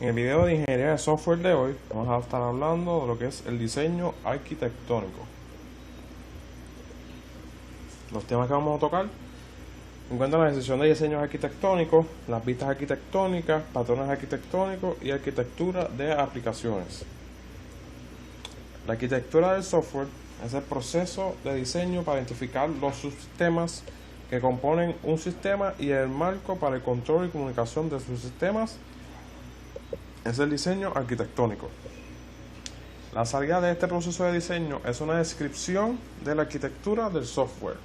En el video de ingeniería de software de hoy vamos a estar hablando de lo que es el diseño arquitectónico. Los temas que vamos a tocar encuentran la decisión de diseños arquitectónicos, las vistas arquitectónicas, patrones arquitectónicos y arquitectura de aplicaciones. La arquitectura del software es el proceso de diseño para identificar los subsistemas que componen un sistema y el marco para el control y comunicación de sus sistemas. Es el diseño arquitectónico. La salida de este proceso de diseño es una descripción de la arquitectura del software.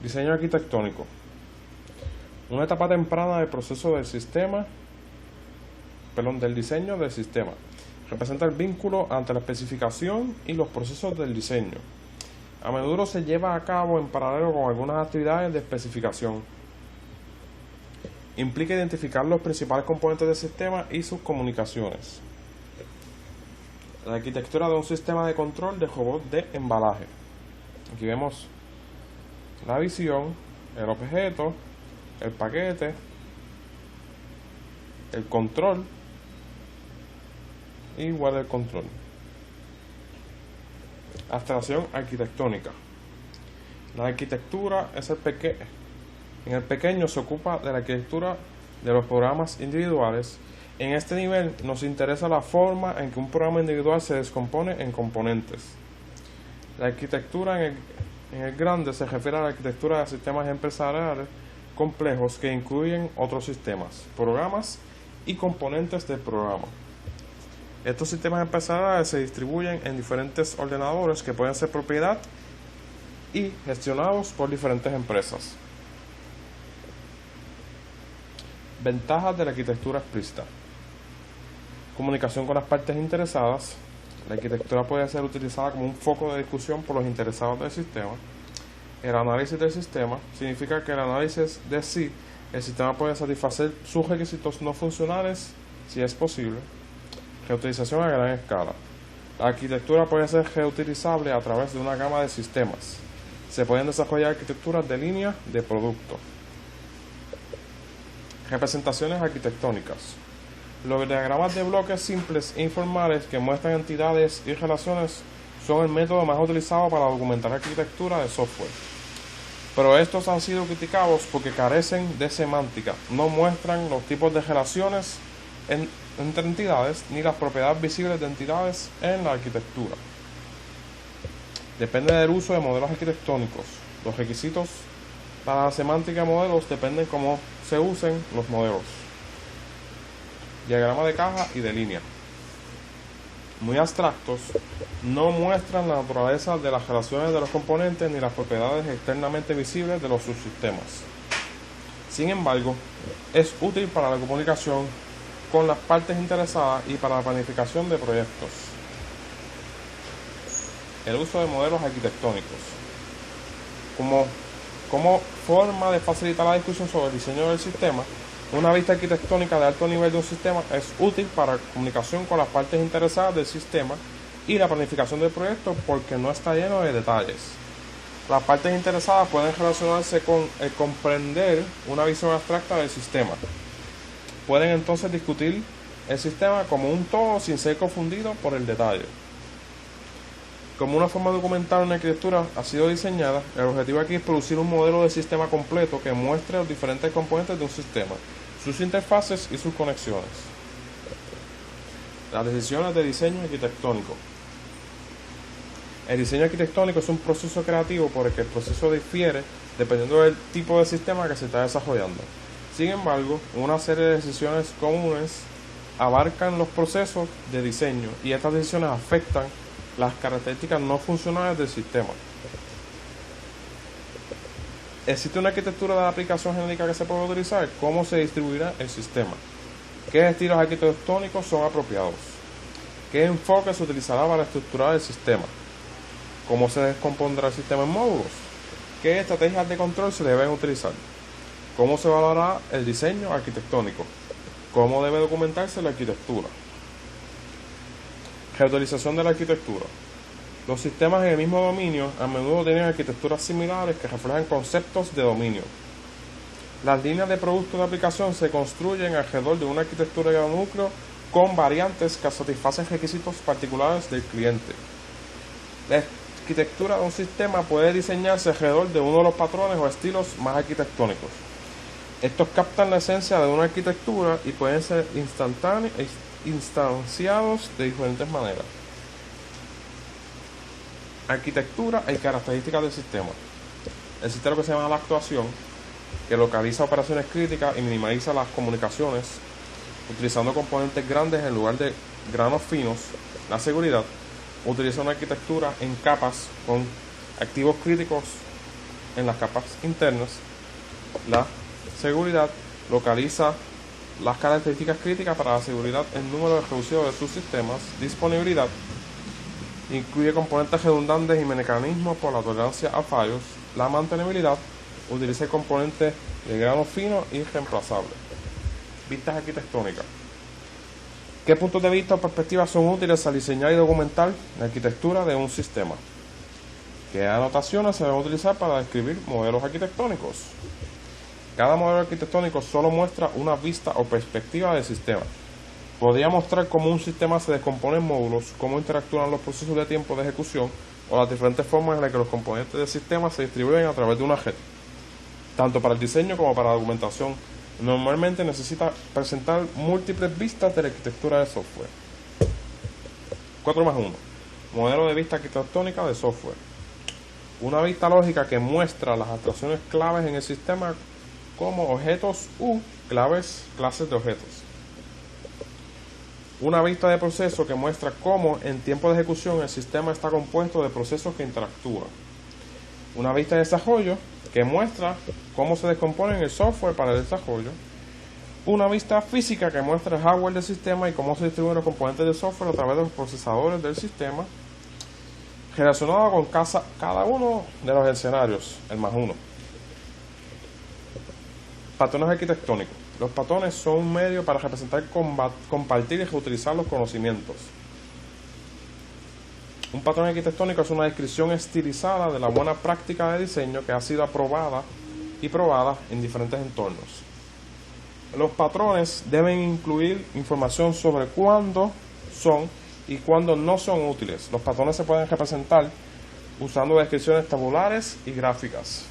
Diseño arquitectónico. Una etapa temprana del proceso del diseño del sistema. Representa el vínculo entre la especificación y los procesos del diseño. A menudo se lleva a cabo en paralelo con algunas actividades de especificación. Implica identificar los principales componentes del sistema y sus comunicaciones. La arquitectura de un sistema de control de robot de embalaje. Aquí vemos la visión, el objeto, el paquete, el control y guarda el control. Abstracción arquitectónica. La arquitectura es en el pequeño se ocupa de la arquitectura de los programas individuales. En este nivel nos interesa la forma en que un programa individual se descompone en componentes. La arquitectura en el grande se refiere a la arquitectura de sistemas empresariales complejos que incluyen otros sistemas, programas y componentes del programa. Estos sistemas empresariales se distribuyen en diferentes ordenadores que pueden ser propiedad y gestionados por diferentes empresas. Ventajas de la arquitectura explícita. Comunicación con las partes interesadas. La arquitectura puede ser utilizada como un foco de discusión por los interesados del sistema. El análisis del sistema significa que el análisis de si el sistema puede satisfacer sus requisitos no funcionales, si es posible. Reutilización a gran escala. La arquitectura puede ser reutilizable a través de una gama de sistemas. Se pueden desarrollar arquitecturas de línea de producto. Representaciones arquitectónicas. Los diagramas de bloques simples e informales que muestran entidades y relaciones son el método más utilizado para documentar arquitectura de software. Pero estos han sido criticados porque carecen de semántica, no muestran los tipos de relaciones entre entidades ni las propiedades visibles de entidades en la arquitectura. Depende del uso de modelos arquitectónicos. Los requisitos para la semántica de modelos dependen de cómo se usen los modelos. Diagrama de caja y de línea. Muy abstractos, no muestran la naturaleza de las relaciones de los componentes ni las propiedades externamente visibles de los subsistemas. Sin embargo, es útil para la comunicación con las partes interesadas y para la planificación de proyectos. El uso de modelos arquitectónicos. Como forma de facilitar la discusión sobre el diseño del sistema, una vista arquitectónica de alto nivel de un sistema es útil para la comunicación con las partes interesadas del sistema y la planificación del proyecto porque no está lleno de detalles. Las partes interesadas pueden relacionarse con el comprender una visión abstracta del sistema. Pueden entonces discutir el sistema como un todo sin ser confundido por el detalle. Como una forma de documentar una arquitectura ha sido diseñada, el objetivo aquí es producir un modelo de sistema completo que muestre los diferentes componentes de un sistema, sus interfaces y sus conexiones. Las decisiones de diseño arquitectónico. El diseño arquitectónico es un proceso creativo por el que el proceso difiere dependiendo del tipo de sistema que se está desarrollando. Sin embargo, una serie de decisiones comunes abarcan los procesos de diseño y estas decisiones afectan las características no funcionales del sistema. ¿Existe una arquitectura de aplicación genérica que se puede utilizar? ¿Cómo se distribuirá el sistema? ¿Qué estilos arquitectónicos son apropiados? ¿Qué enfoque se utilizará para estructurar el sistema? ¿Cómo se descompondrá el sistema en módulos? ¿Qué estrategias de control se deben utilizar? ¿Cómo se valorará el diseño arquitectónico? ¿Cómo debe documentarse la arquitectura? Reutilización de la arquitectura. Los sistemas en el mismo dominio a menudo tienen arquitecturas similares que reflejan conceptos de dominio. Las líneas de producto de aplicación se construyen alrededor de una arquitectura de núcleo con variantes que satisfacen requisitos particulares del cliente. La arquitectura de un sistema puede diseñarse alrededor de uno de los patrones o estilos más arquitectónicos. Estos captan la esencia de una arquitectura y pueden ser instanciados de diferentes maneras. Arquitectura y características del sistema. Existe lo que se llama la actuación, que localiza operaciones críticas y minimiza las comunicaciones utilizando componentes grandes en lugar de granos finos. La seguridad utiliza una arquitectura en capas con activos críticos en las capas internas. La seguridad localiza las características críticas para la seguridad en número reducido de sus sistemas. Disponibilidad incluye componentes redundantes y mecanismos por la tolerancia a fallos. La mantenibilidad utiliza componentes de grano fino y reemplazables. Vistas arquitectónicas. ¿Qué puntos de vista o perspectivas son útiles al diseñar y documentar la arquitectura de un sistema? ¿Qué anotaciones se deben utilizar para describir modelos arquitectónicos? Cada modelo arquitectónico solo muestra una vista o perspectiva del sistema. Podría mostrar cómo un sistema se descompone en módulos, cómo interactúan los procesos de tiempo de ejecución o las diferentes formas en las que los componentes del sistema se distribuyen a través de una red. Tanto para el diseño como para la documentación, normalmente necesita presentar múltiples vistas de la arquitectura de software. 4+1. Modelo de vista arquitectónica de software. Una vista lógica que muestra las abstracciones claves en el sistema como objetos u clases de objetos. Una vista de proceso que muestra cómo en tiempo de ejecución el sistema está compuesto de procesos que interactúan. Una vista de desarrollo que muestra cómo se descompone el software para el desarrollo. Una vista física que muestra el hardware del sistema y cómo se distribuyen los componentes del software a través de los procesadores del sistema, relacionado con cada uno de los escenarios, el +1. Patrones arquitectónicos. Los patrones son un medio para representar, compartir y reutilizar los conocimientos. Un patrón arquitectónico es una descripción estilizada de la buena práctica de diseño que ha sido aprobada y probada en diferentes entornos. Los patrones deben incluir información sobre cuándo son y cuándo no son útiles. Los patrones se pueden representar usando descripciones tabulares y gráficas.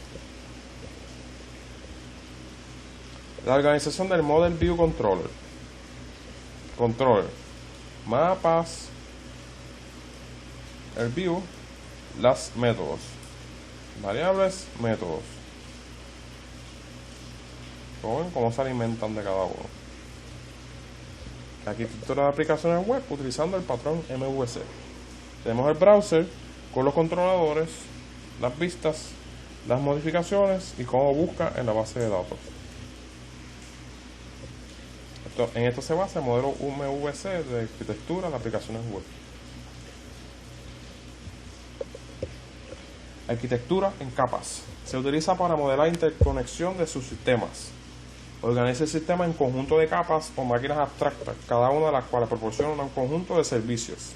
La organización del Model View Controller. Mapas. El view. Las métodos. Variables, métodos. Cómo se alimentan de cada uno. La arquitectura de aplicaciones web utilizando el patrón MVC. Tenemos el browser con los controladores, las vistas, las modificaciones y cómo busca en la base de datos. En esto se basa el modelo MVC de arquitectura de aplicaciones web. Arquitectura en capas. Se utiliza para modelar interconexión de sus sistemas. Organiza el sistema en conjunto de capas o máquinas abstractas, cada una de las cuales proporciona un conjunto de servicios.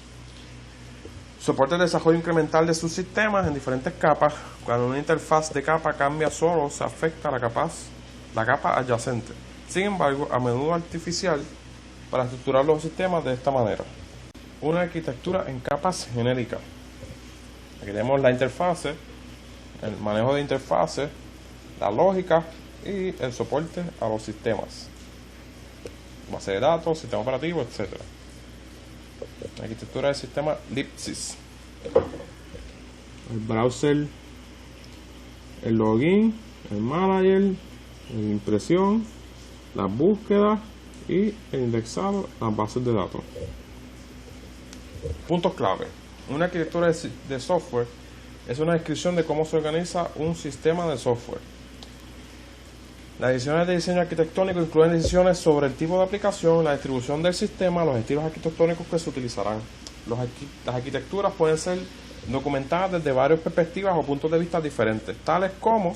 Soporta el desarrollo incremental de sus sistemas en diferentes capas. Cuando una interfaz de capa cambia, solo se afecta a la capa adyacente. Sin embargo, a menudo artificial para estructurar los sistemas de esta manera. Una arquitectura en capas genéricas. Aquí tenemos la interfase, el manejo de interfaces, la lógica y el soporte a los sistemas. Base de datos, sistema operativo, etc. La arquitectura del sistema libsys. El browser, el login, el manager, la impresión, las búsquedas y el indexado, las bases de datos. Puntos clave. Una arquitectura de software es una descripción de cómo se organiza un sistema de software. Las decisiones de diseño arquitectónico incluyen decisiones sobre el tipo de aplicación, la distribución del sistema, los estilos arquitectónicos que se utilizarán. Las arquitecturas pueden ser documentadas desde varias perspectivas o puntos de vista diferentes, tales como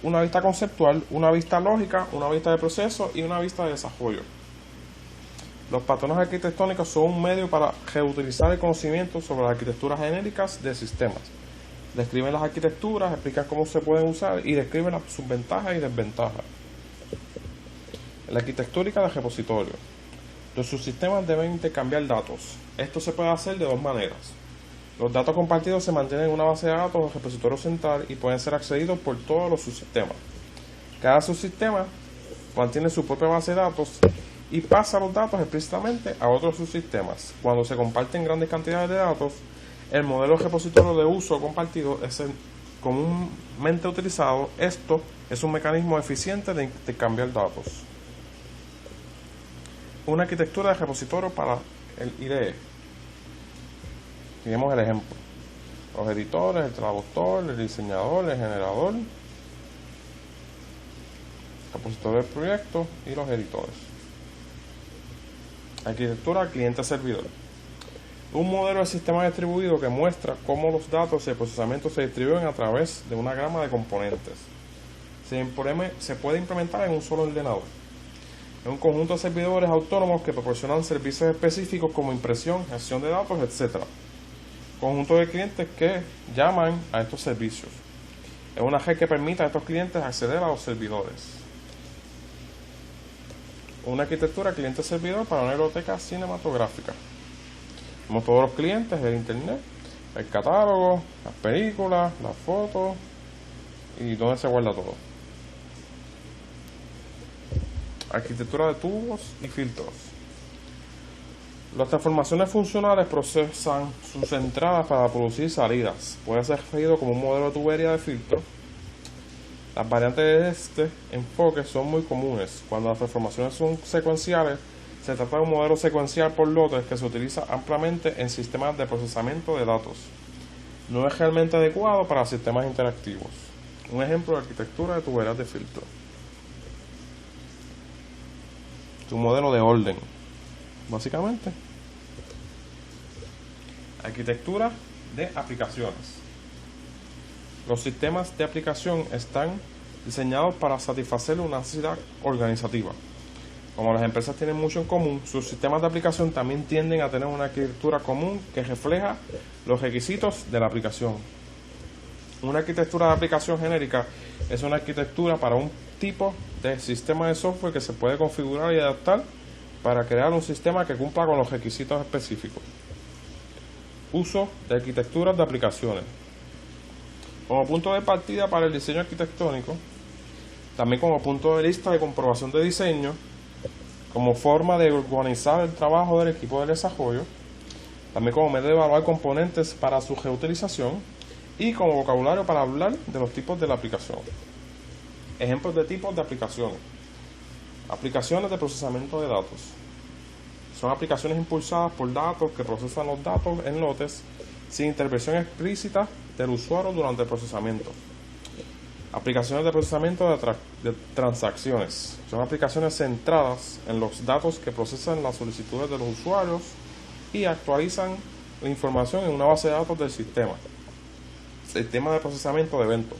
una vista conceptual, una vista lógica, una vista de proceso y una vista de desarrollo. Los patrones arquitectónicos son un medio para reutilizar el conocimiento sobre las arquitecturas genéricas de sistemas. Describen las arquitecturas, explican cómo se pueden usar y describen sus ventajas y desventajas. La arquitectura de repositorio. Los subsistemas deben intercambiar datos. Esto se puede hacer de dos maneras. Los datos compartidos se mantienen en una base de datos o repositorio central y pueden ser accedidos por todos los subsistemas. Cada subsistema mantiene su propia base de datos y pasa los datos explícitamente a otros subsistemas. Cuando se comparten grandes cantidades de datos, el modelo de repositorio de uso compartido es el comúnmente utilizado. Esto es un mecanismo eficiente de intercambiar datos. Una arquitectura de repositorio para el IDE. Miremos el ejemplo. Los editores, el traductor, el diseñador, el generador, repositorio del proyecto y los editores. Arquitectura cliente-servidor. Un modelo de sistema distribuido que muestra cómo los datos y el procesamiento se distribuyen a través de una gama de componentes. Se puede implementar en un solo ordenador. Es un conjunto de servidores autónomos que proporcionan servicios específicos como impresión, gestión de datos, etc. Conjunto de clientes que llaman a estos servicios. Es una red que permite a estos clientes acceder a los servidores. Una arquitectura cliente-servidor para una biblioteca cinematográfica. Tenemos todos los clientes, el internet, el catálogo, las películas, las fotos y dónde se guarda todo. Arquitectura de tubos y filtros. Las transformaciones funcionales procesan sus entradas para producir salidas. Puede ser referido como un modelo de tubería de filtro. Las variantes de este enfoque son muy comunes. Cuando las transformaciones son secuenciales, se trata de un modelo secuencial por lotes que se utiliza ampliamente en sistemas de procesamiento de datos. No es realmente adecuado para sistemas interactivos. Un ejemplo de arquitectura de tuberías de filtro. Un modelo de orden, básicamente. Arquitectura de aplicaciones. Los sistemas de aplicación están diseñados para satisfacer una necesidad organizativa. Como las empresas tienen mucho en común, sus sistemas de aplicación también tienden a tener una arquitectura común que refleja los requisitos de la aplicación. Una arquitectura de aplicación genérica es una arquitectura para un tipo de sistema de software que se puede configurar y adaptar para crear un sistema que cumpla con los requisitos específicos. Uso de arquitecturas de aplicaciones. Como punto de partida para el diseño arquitectónico, también como punto de vista de comprobación de diseño, como forma de organizar el trabajo del equipo de desarrollo, también como medio de evaluar componentes para su reutilización y como vocabulario para hablar de los tipos de la aplicación. Ejemplos de tipos de aplicaciones. Aplicaciones de procesamiento de datos. Son aplicaciones impulsadas por datos que procesan los datos en lotes sin intervención explícita del usuario durante el procesamiento. Aplicaciones de procesamiento de transacciones. Son aplicaciones centradas en los datos que procesan las solicitudes de los usuarios y actualizan la información en una base de datos del sistema. Sistema de procesamiento de eventos.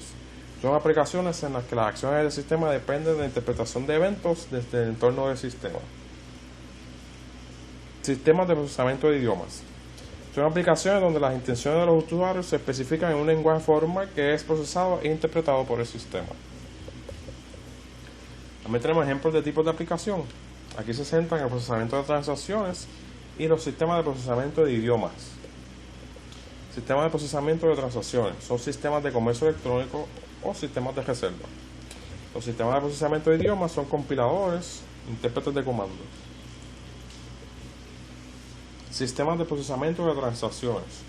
Son aplicaciones en las que las acciones del sistema dependen de la interpretación de eventos desde el entorno del sistema. Sistemas de procesamiento de idiomas. Son aplicaciones donde las intenciones de los usuarios se especifican en un lenguaje formal que es procesado e interpretado por el sistema. También tenemos ejemplos de tipos de aplicación. Aquí se centran en el procesamiento de transacciones y los sistemas de procesamiento de idiomas. Sistemas de procesamiento de transacciones. Son sistemas de comercio electrónico o sistemas de reserva. Los sistemas de procesamiento de idiomas son compiladores, intérpretes de comandos. Sistemas de procesamiento de transacciones.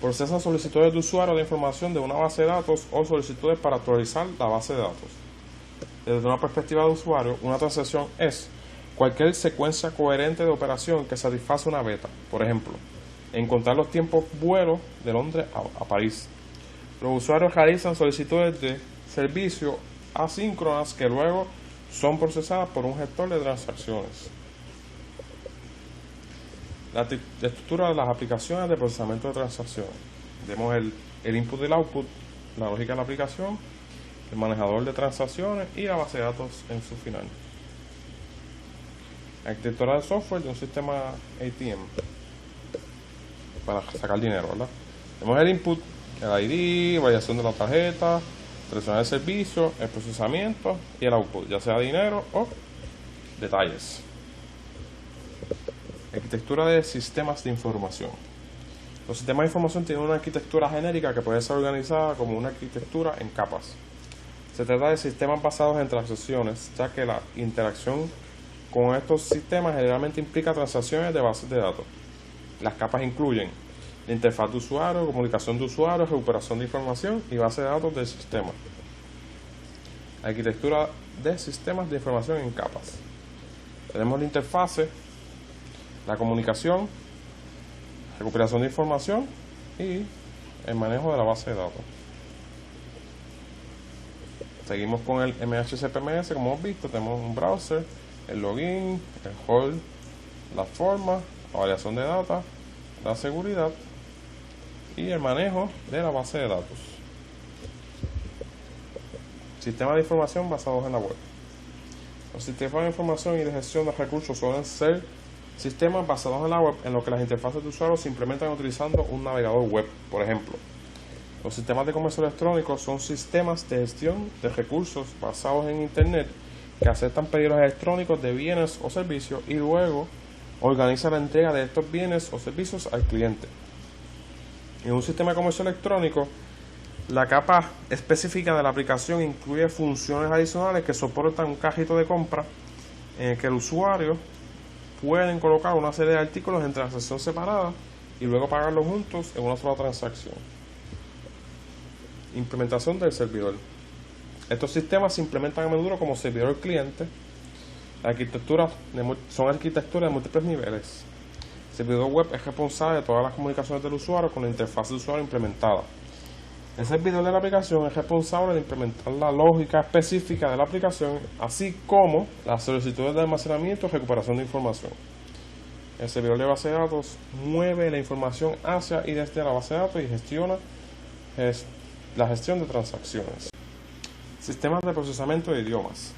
Procesan solicitudes de usuario de información de una base de datos o solicitudes para actualizar la base de datos. Desde una perspectiva de usuario, una transacción es cualquier secuencia coherente de operación que satisface una beta. Por ejemplo, encontrar los tiempos vuelos de Londres a París. Los usuarios realizan solicitudes de servicio asíncronas que luego son procesadas por un gestor de transacciones. La estructura de las aplicaciones de procesamiento de transacciones. Tenemos el input y el output, la lógica de la aplicación, el manejador de transacciones y la base de datos en su final. La arquitectura de software de un sistema ATM para sacar dinero, ¿verdad? Tenemos el input, el ID, variación de la tarjeta, seleccionar el servicio, el procesamiento y el output, ya sea dinero o detalles. Arquitectura de sistemas de información. Los sistemas de información tienen una arquitectura genérica que puede ser organizada como una arquitectura en capas. Se trata de sistemas basados en transacciones, ya que la interacción con estos sistemas generalmente implica transacciones de bases de datos. Las capas incluyen la interfaz de usuario, comunicación de usuarios, recuperación de información y base de datos del sistema. Arquitectura de sistemas de información en capas. Tenemos la interfase, la comunicación, recuperación de información y el manejo de la base de datos. Seguimos con el MHCPMS, como hemos visto, tenemos un browser, el login, el hold, la forma, la variación de data, la seguridad y el manejo de la base de datos. Sistemas de información basados en la web. Los sistemas de información y de gestión de recursos suelen ser sistemas basados en la web en los que las interfaces de usuarios se implementan utilizando un navegador web, por ejemplo. Los sistemas de comercio electrónico son sistemas de gestión de recursos basados en Internet que aceptan pedidos electrónicos de bienes o servicios y luego organizan la entrega de estos bienes o servicios al cliente. En un sistema de comercio electrónico, la capa específica de la aplicación incluye funciones adicionales que soportan un cajito de compra en el que el usuario puede colocar una serie de artículos en transacción separada y luego pagarlos juntos en una sola transacción. Implementación del servidor. Estos sistemas se implementan a menudo como servidor cliente. Son arquitecturas de múltiples niveles. El servidor web es responsable de todas las comunicaciones del usuario con la interfaz de usuario implementada. El servidor de la aplicación es responsable de implementar la lógica específica de la aplicación, así como las solicitudes de almacenamiento y recuperación de información. El servidor de base de datos mueve la información hacia y desde la base de datos y gestiona la gestión de transacciones. Sistemas de procesamiento de idiomas.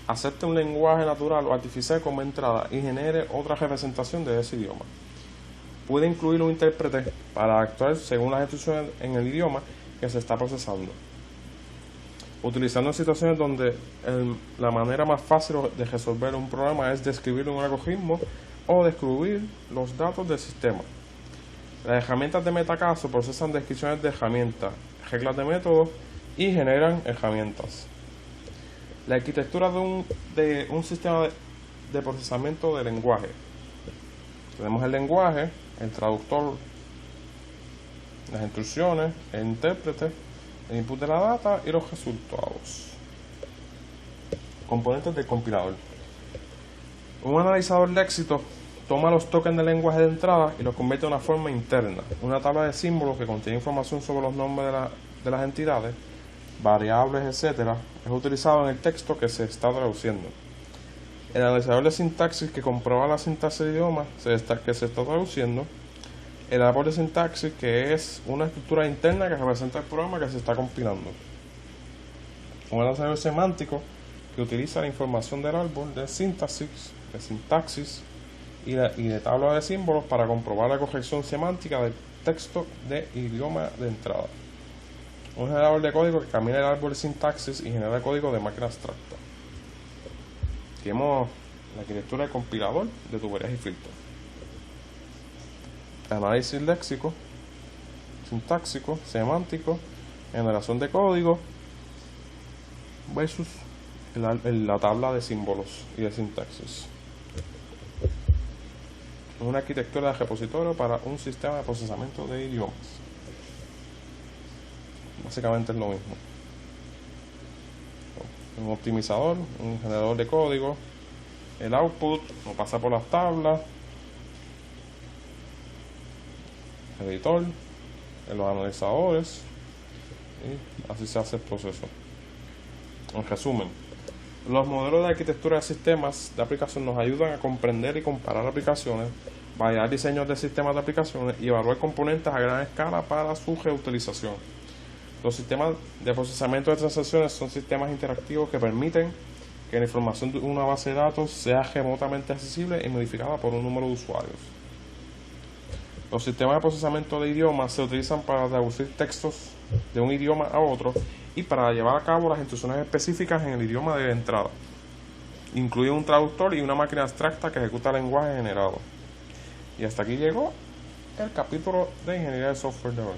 Acepta un lenguaje natural o artificial como entrada y genere otra representación de ese idioma. Puede incluir un intérprete para actuar según las instrucciones en el idioma que se está procesando. Utilizando situaciones donde la manera más fácil de resolver un problema es describir un algoritmo o describir los datos del sistema. Las herramientas de metacaso procesan descripciones de herramientas, reglas de método y generan herramientas. La arquitectura de un sistema de procesamiento de lenguaje. Tenemos el lenguaje, el traductor, las instrucciones, el intérprete, el input de la data y los resultados. Componentes del compilador. Un analizador de éxito toma los tokens del lenguaje de entrada y los convierte en una forma interna, una tabla de símbolos que contiene información sobre los nombres de las entidades, variables, etc. Es utilizado en el texto que se está traduciendo. El analizador de sintaxis que comprueba la sintaxis del idioma que se está traduciendo. El árbol de sintaxis, que es una estructura interna que representa el programa que se está compilando. Un analizador semántico que utiliza la información del árbol de sintaxis y de tabla de símbolos para comprobar la corrección semántica del texto de idioma de entrada. Un generador de código que camina el árbol de sintaxis y genera código de máquina abstracta. Tenemos la arquitectura de compilador de tuberías y filtros. Análisis léxico, sintáxico, semántico, generación de código versus la tabla de símbolos y de sintaxis. Una arquitectura de repositorio para un sistema de procesamiento de idiomas. Básicamente es lo mismo. Un optimizador, un generador de código, el output lo pasa por las tablas, el editor, los analizadores, y así se hace el proceso. En resumen, los modelos de arquitectura de sistemas de aplicación nos ayudan a comprender y comparar aplicaciones, validar diseños de sistemas de aplicaciones y evaluar componentes a gran escala para su reutilización. Los sistemas de procesamiento de transacciones son sistemas interactivos que permiten que la información de una base de datos sea remotamente accesible y modificada por un número de usuarios. Los sistemas de procesamiento de idiomas se utilizan para traducir textos de un idioma a otro y para llevar a cabo las instrucciones específicas en el idioma de entrada. Incluye un traductor y una máquina abstracta que ejecuta lenguaje generado. Y hasta aquí llegó el capítulo de ingeniería de software de hoy.